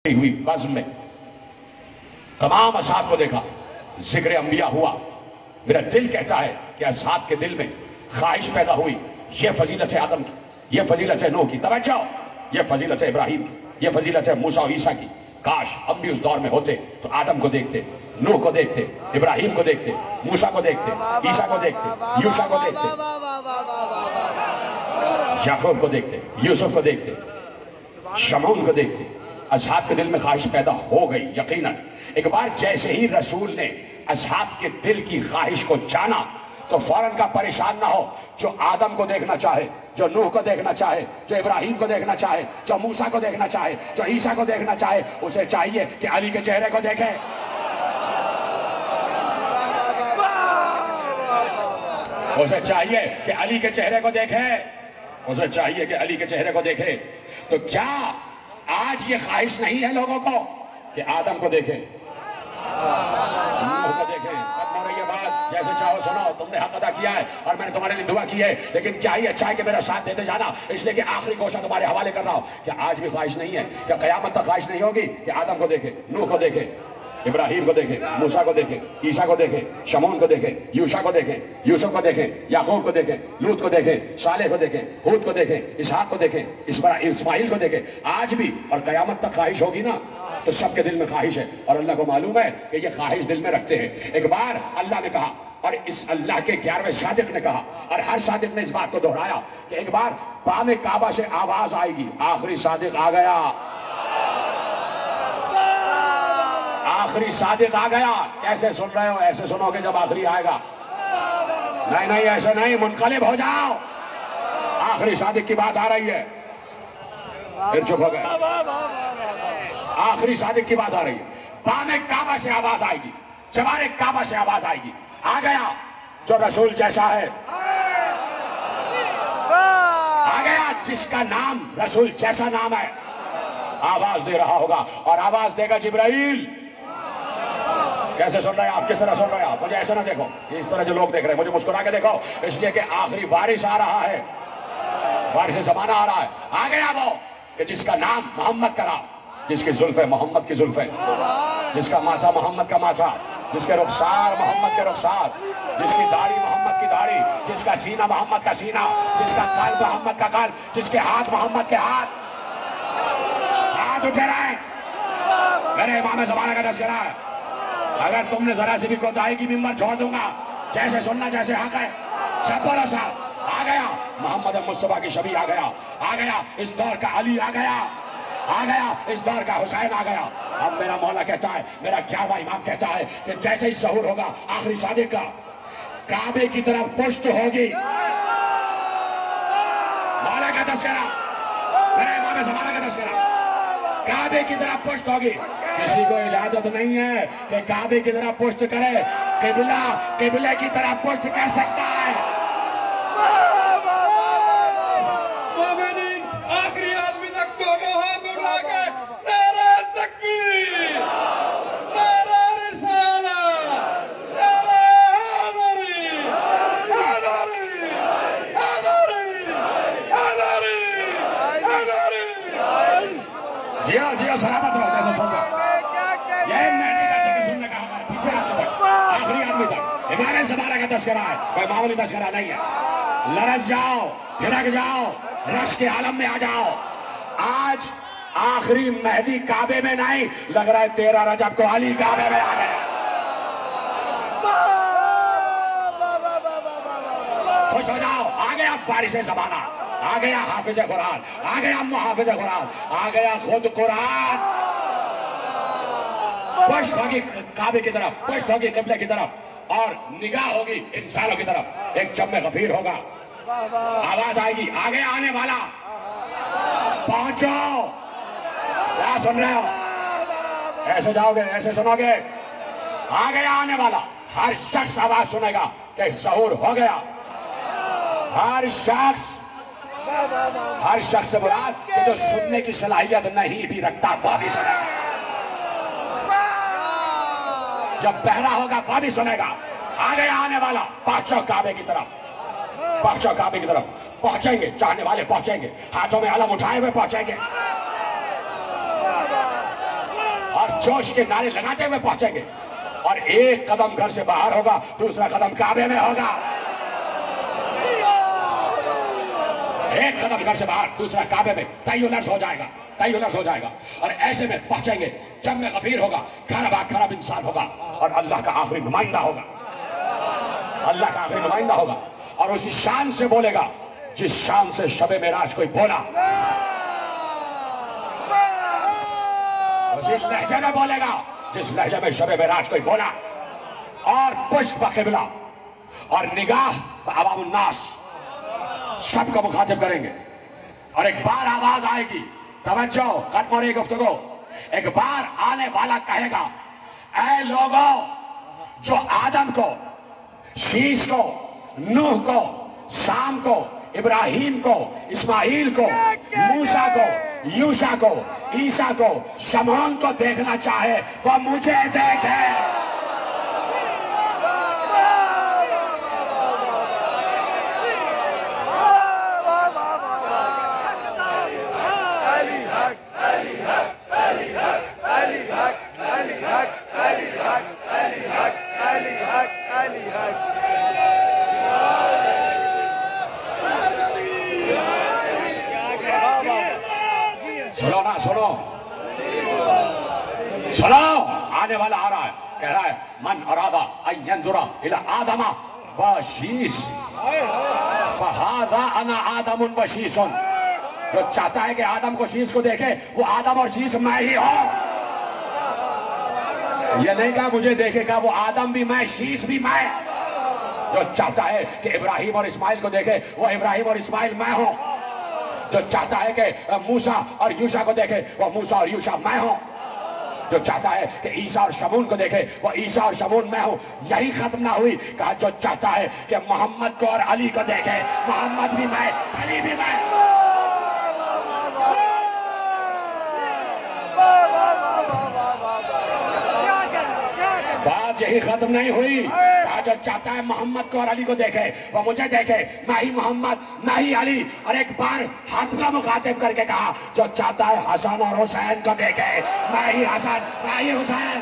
हुई बज़्म में तमाम असहाब को देखा, जिक्र अंबिया हुआ। मेरा दिल कहता है कि असहाब के दिल में ख्वाहिश पैदा हुई, यह फजीलत है आदम की, यह फजीलत है नूह की, तवज्जो, यह फजीलत है इब्राहिम की, यह फजीलत है मूसा और ईसा की। काश हम भी उस दौर में होते तो आदम को देखते, नूह को देखते, इब्राहिम को देखते, मूसा को देखते, ईसा को देखते, यूशा को देखते, याकूब को देखते, यूसुफ को देखते, शमून को देखते। असहाब के दिल में ख्वाहिश पैदा हो गई यकीनन। एक बार जैसे ही रसूल ने असहाब के दिल की ख्वाहिश को जाना तो फौरन का परेशान ना हो। जो आदम को देखना चाहे, जो नूह को देखना चाहे, जो इब्राहिम को देखना चाहे, जो मूसा को देखना चाहे, जो ईसा को देखना चाहे, उसे चाहिए कि अली के चेहरे को देखे। उसे चाहिए कि अली के चेहरे को देखे, उसे चाहिए कि अली के चेहरे को देखे। तो क्या आज ये ख्वाहिश नहीं है लोगों को कि आदम को देखें, नूह को देखें? ये बात जैसे चाहो सुनो, तुमने हक अदा किया है और मैंने तुम्हारे लिए दुआ की है, लेकिन क्या ही अच्छा है कि मेरा साथ देते जाना, इसलिए कि आखिरी गोशा तुम्हारे हवाले कर रहा हूं। क्या आज भी ख्वाहिश नहीं है? क्या कयामत तक ख्वाहिश नहीं होगी कि आदम को देखे, नूह को देखे, इब्राहिम को देखे, मूसा को देखे, ईसा को देखे, शमून को देखे, यूशा को देखे, यूसुफ को देखे, याकूब को देखे, लूत को देखे, सालेह को देखे, हूद को देखे, इसहाक को देखे, इस्माइल को देखे। आज भी और कयामत तक ख्वाहिश होगी ना, तो सबके दिल में ख्वाहिश है और अल्लाह को मालूम है कि ये ख्वाहिश दिल में रखते हैं। एक बार अल्लाह ने कहा और इस अल्लाह के 11वें सादिक ने कहा और हर सादिक ने इस बात को दोहराया कि एक बार बामे काबा से आवाज आएगी, आखिरी सादिक आ गया, आखिरी सादिक आ गया। कैसे सुन रहे हो? ऐसे सुनोगे जब आखिरी आएगा। नहीं नहीं, ऐसे नहीं, मुनकलिब हो जाओ। आखिरी सादिक की बात आ रही है, फिर चुप हो गए। आखिरी सादिक की बात आ रही है। बामे काबा से आवाज आएगी, जवारे काबा से आवाज आएगी, आ गया जो रसूल जैसा है, आ गया जिसका नाम रसूल जैसा नाम है। आवाज दे रहा होगा और आवाज देगा जिब्राइल। कैसे सुन रहे हैं आप? किस तरह सुन रहे हैं आप? मुझे ऐसे ना देखो, इस तरह जो लोग देख रहे हैं, मुझे मुस्कुरा के देखो, इसलिए कि आखिरी बारिश आ रहा है, बारिश जमाना आ रहा है। आ गया वो कि जिसका नाम मोहम्मद करा, जिसकी जुल्फे मोहम्मद की जुल्फे, जिसका माथा मोहम्मद का माथा, जिसके रुखसार मोहम्मद के रुखसार, जिसकी दाढ़ी मोहम्मद की दाढ़ी, जिसका सीना मोहम्मद का सीना, जिसका कल्ब मोहम्मद का कल्ब, जिसके हाथ मोहम्मद के हाथ। हाथ उठे रहे, मेरे इमाम ज़माना का तज़किरा है। अगर तुमने जरा से भी कोताही की मिंबर छोड़ दूंगा, जैसे सुनना जैसे हक है, सब बोलो साहब। आ गया मोहम्मद मुस्तफा की शबी, आ गया इस दौर का अली, आ गया इस दौर का हुसैन, आ गया। अब मेरा मौला कहता है, मेरा 11वां इमाम कहता है कि जैसे ही ज़हूर होगा आखिरी सादिक का, काबे की तरफ पुश्त होगी। मौला का तज़किरा, मेरा इमाम ज़माना का तज़किरा, काबे की तरफ पुश्त होगी। किसी को इजाजत नहीं है कि काबे की तरफ पुश्त करे, किबले की तरफ पुश्त कर सकता है। आखिरी आदमी तक दोनों हाथ उठा के नारे तकबीर, नारे रिसालत, नारे हैदरी, हैदरी, हैदरी, हैदरी, हैदरी। जियो जियो, सलामत रहो। कैसे सुन रहे? ये मेहदी का जिक्र सुनने का हक है, पीछे आदमी तक, आखिरी आदमी तक। हमारे ज़माने का तज़किरा है, कोई मामूली तज़किरा नहीं है। लरस जाओ, थिरक जाओ, रश के आलम में आ जाओ। आज आखिरी मेहदी काबे में नहीं, लग रहा है 13 रजब को अली काबे में आ गया। खुश हो जाओ, आ गया बारिश ज़माना, आ गया हाफिज़ कुरान, आ गया मुहाफिज़ कुरान, आ गया खुद कुरान। पुश्त होगी काबे की तरफ, पुश्त होगी किबले की तरफ और निगाह होगी इंसानों की तरफ। एक जम्मे गफीर होगा, आवाज आएगी, आ गया आने वाला, पहुंचो। क्या सुन रहे हो? ऐसे जाओगे, ऐसे सुनोगे, आ गया आने वाला। हर शख्स आवाज सुनेगा कि ज़हूर हो गया। हर शख्स से मुराद कि जो सुनने की सलाहियत नहीं भी रखता वह भी सुनेगा। जब पहरा होगा वह भी सुनेगा। आ गया आने वाला, पहुंचो काबे की तरफ, पहुंचो काबे की तरफ। पहुंचेंगे, चाहने वाले पहुंचेंगे, हाथों में अलम उठाए हुए पहुंचेंगे। और जोश के नारे लगाते हुए पहुंचेंगे और एक कदम घर से बाहर होगा, दूसरा कदम काबे में होगा। एक कदम घर से बाहर, दूसरा काबे में। तय्युनर्स हो जाएगा, तय्युनर्स हो जाएगा। और ऐसे में पहुंचेंगे जब में गफीर होगा, खराब इंसान होगा और अल्लाह का आखिरी नुमाइंदा होगा, अल्लाह का आखिरी नुमाइंदा होगा। और उसी शान से बोलेगा जिस शान से शबे मेराज कोई बोला, उसी लहजे में बोलेगा जिस लहजे में शबे मेराज कोई बोला। और पुष्प किबला और निगाह अवामुन्नास सबको मुखातिब करेंगे। और एक बार आवाज आएगी, तवज्जो, खत्म हो रही गुफ्तगू। एक बार आने वाला कहेगा, ऐ लोगों जो आदम को, शीश को, नूह को, शाम को, इब्राहिम को, इस्माइल को, मूसा को, यूशा को, ईसा को, शमौन को देखना चाहे वो मुझे देखे। सुनो ना, सुनो सुनो, आने वाला आ रहा है, कह रहा है मन अरादा अयंजुरा इला आदमा व शीश फहादा अना आदमुन व शीशुन। जो चाहता है कि आदम को शीश को देखे, वो आदम और शीश मैं ही हूं। ये नहीं कहा मुझे देखेगा, वो आदम भी मैं, शीश भी मैं। जो चाहता है कि इब्राहिम और इस्माइल को देखे, वो इब्राहिम और इस्माइल मैं हूं। जो चाहता है कि मूसा और यूशा को देखे, वो मूसा और यूशा मैं हूं। जो चाहता है कि ईसा और शमून को देखे, वो ईसा और शमून मैं हूं। यही खत्म ना हुई, कहा जो चाहता है कि मोहम्मद को और अली को देखे, मोहम्मद भी मैं, अली भी मैं। बात यही खत्म नहीं हुई, कहा जो चाहता है मोहम्मद को और अली को देखे, वो मुझे देखे, मैं ही मोहम्मद, मैं ही अली। और एक बार हम का मुखातिब करके कहा जो चाहता है हसन और हुसैन को देखे, मैं ही हसन, मैं ही हुसैन।